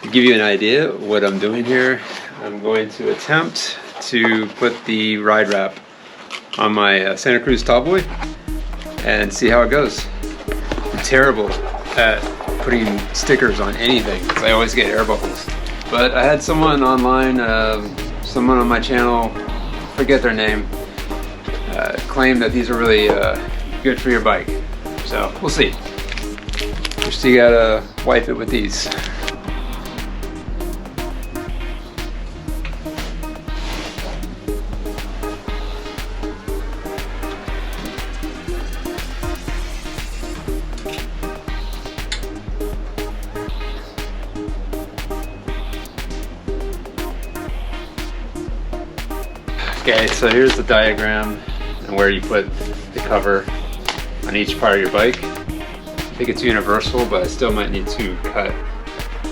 To give you an idea of what I'm doing here, I'm going to attempt to put the ride wrap on my Santa Cruz Tallboy and see how it goes. I'm terrible at putting stickers on anything because I always get air bubbles. But I had someone online, someone on my channel, forget their name, claim that these are really good for your bike. So we'll see. Just you gotta wipe it with these. Okay, so here's the diagram and where you put the cover on each part of your bike. I think it's universal, but I still might need to cut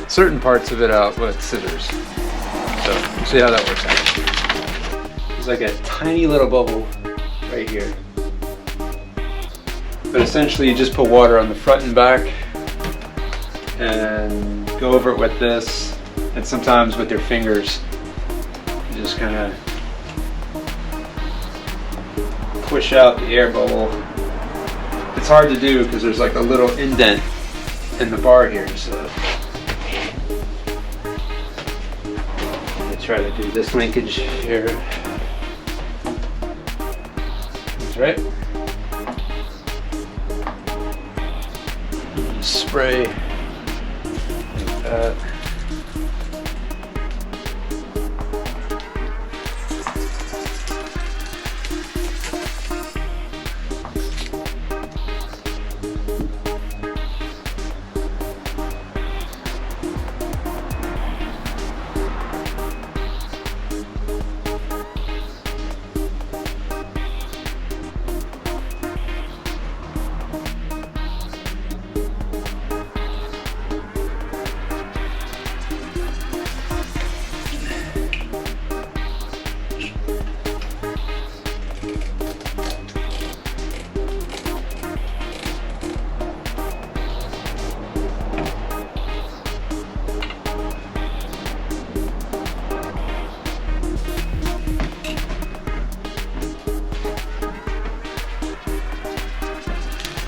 certain parts of it out with scissors. So we'll see how that works out. There's like a tiny little bubble right here. But essentially you just put water on the front and back and go over it with this, and sometimes with your fingers you just kind of push out the air bubble. It's hard to do because there's like a little indent in the bar here, so I'm gonna try to do this linkage here. That's right. Spray like that.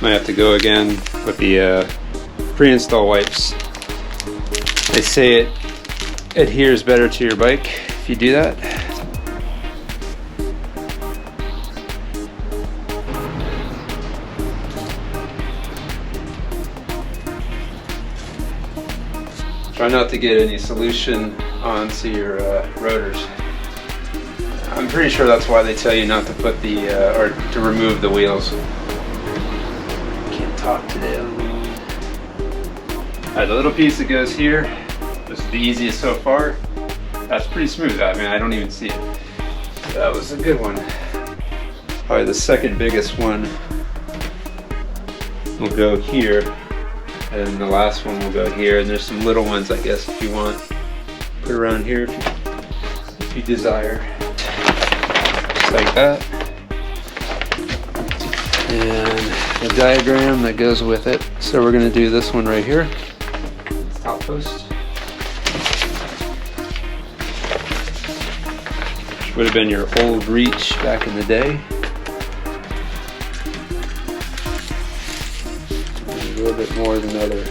Might have to go again with the pre-install wipes. They say it adheres better to your bike if you do that. Try not to get any solution onto your rotors. I'm pretty sure that's why they tell you not to put the, or to remove the wheels. Talk today. Alright, the little piece that goes here, this is the easiest so far. That's pretty smooth. I mean, I don't even see it. That was a good one. Probably the second biggest one will go here, and the last one will go here. And there's some little ones, I guess, if you want. Put around here if you desire. Just like that. And the diagram that goes with it. So we're going to do this one right here. Top post. Which would have been your old reach back in the day. And a little bit more than other.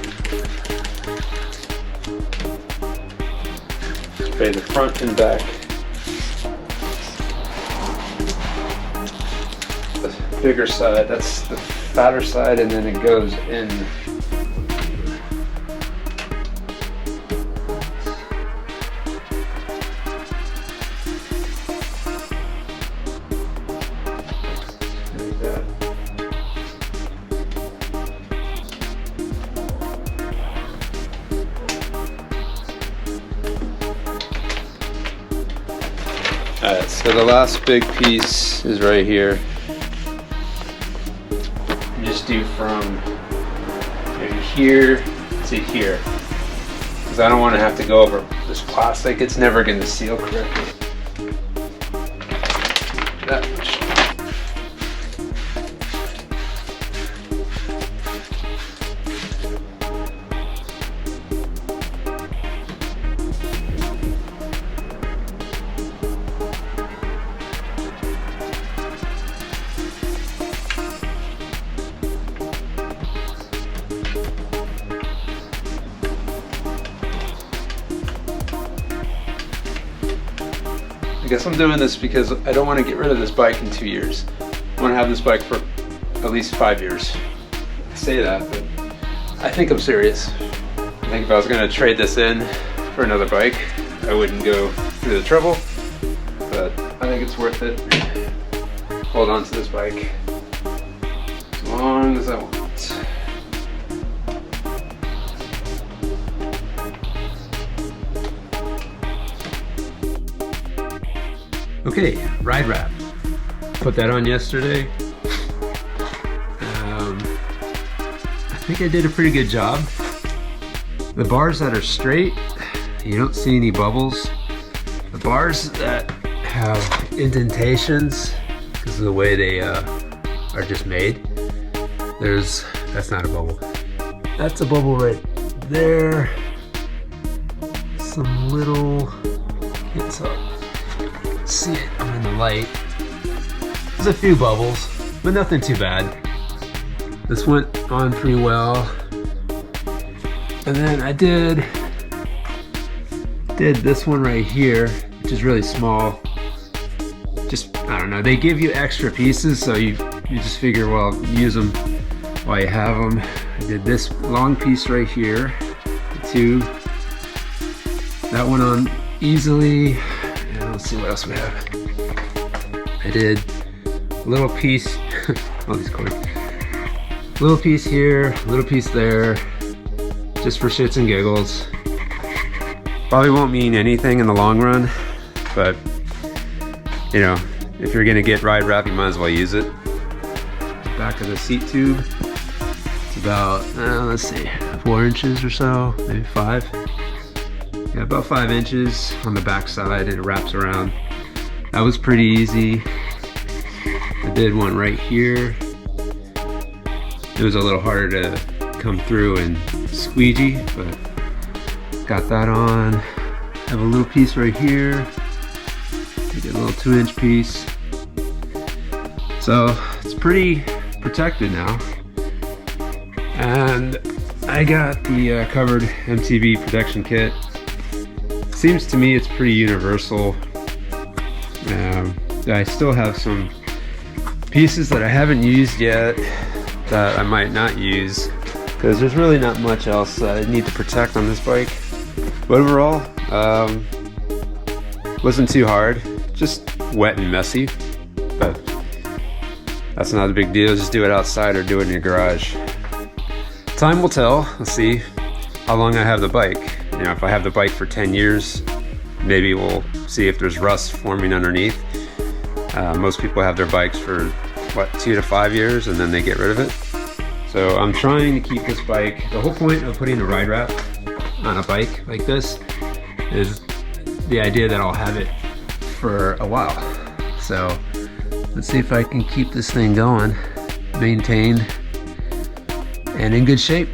Spray the front and back. The bigger side, that's the fatter side, and then it goes in. Like that. Alright, so the last big piece is right here. Just do from maybe here to here, because I don't want to have to go over this plastic. It's never going to seal correctly. That much. I guess I'm doing this because I don't want to get rid of this bike in 2 years. I want to have this bike for at least 5 years. I say that, but I think I'm serious. I think if I was going to trade this in for another bike, I wouldn't go through the trouble, but I think it's worth it. Hold on to this bike as long as I want. Okay, ride wrap. Put that on yesterday. I think I did a pretty good job. The bars that are straight, you don't see any bubbles. The bars that have indentations, because of the way they are just made, that's not a bubble. That's a bubble right there. Some little, can't see it in the light. There's a few bubbles, but nothing too bad. This went on pretty well. And then I did this one right here, which is really small. Just, I don't know, they give you extra pieces, so you just figure, well, use them while you have them. I did this long piece right here, the tube. That went on easily. And let's see what else we have. I did a little piece, all these cords. Little piece here, little piece there, just for shits and giggles. Probably won't mean anything in the long run, but you know, if you're gonna get ride wrap, you might as well use it. The back of the seat tube, it's about, let's see, 4 inches or so, maybe 5. Yeah, about 5 inches on the back side, and it wraps around. That was pretty easy. I did one right here. It was a little harder to come through and squeegee, but got that on. I have a little piece right here. I did a little 2-inch piece. So it's pretty protected now. And I got the covered MTB protection kit. Seems to me it's pretty universal. I still have some pieces that I haven't used yet that I might not use, because there's really not much else that I need to protect on this bike. But overall, wasn't too hard, just wet and messy, but that's not a big deal. Just do it outside or do it in your garage. Time will tell. Let's see how long I have the bike. You know, if I have the bike for 10 years, maybe we'll see if there's rust forming underneath. Most people have their bikes for, what, 2 to 5 years, and then they get rid of it. So I'm trying to keep this bike. The whole point of putting a ride wrap on a bike like this is the idea that I'll have it for a while. So let's see if I can keep this thing going, maintained, and in good shape.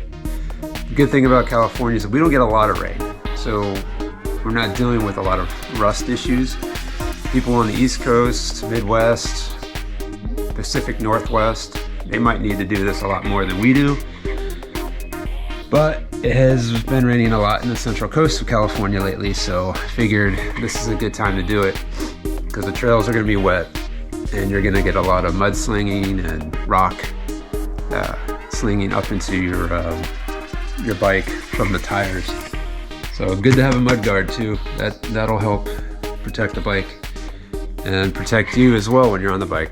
The good thing about California is that we don't get a lot of rain, so we're not dealing with a lot of rust issues. People on the East Coast, Midwest, Pacific Northwest, they might need to do this a lot more than we do. But it has been raining a lot in the central coast of California lately, so I figured this is a good time to do it, because the trails are going to be wet and you're going to get a lot of mudslinging and rock slinging up into your bike from the tires. So good to have a mud guard too. That'll help protect the bike and protect you as well when you're on the bike.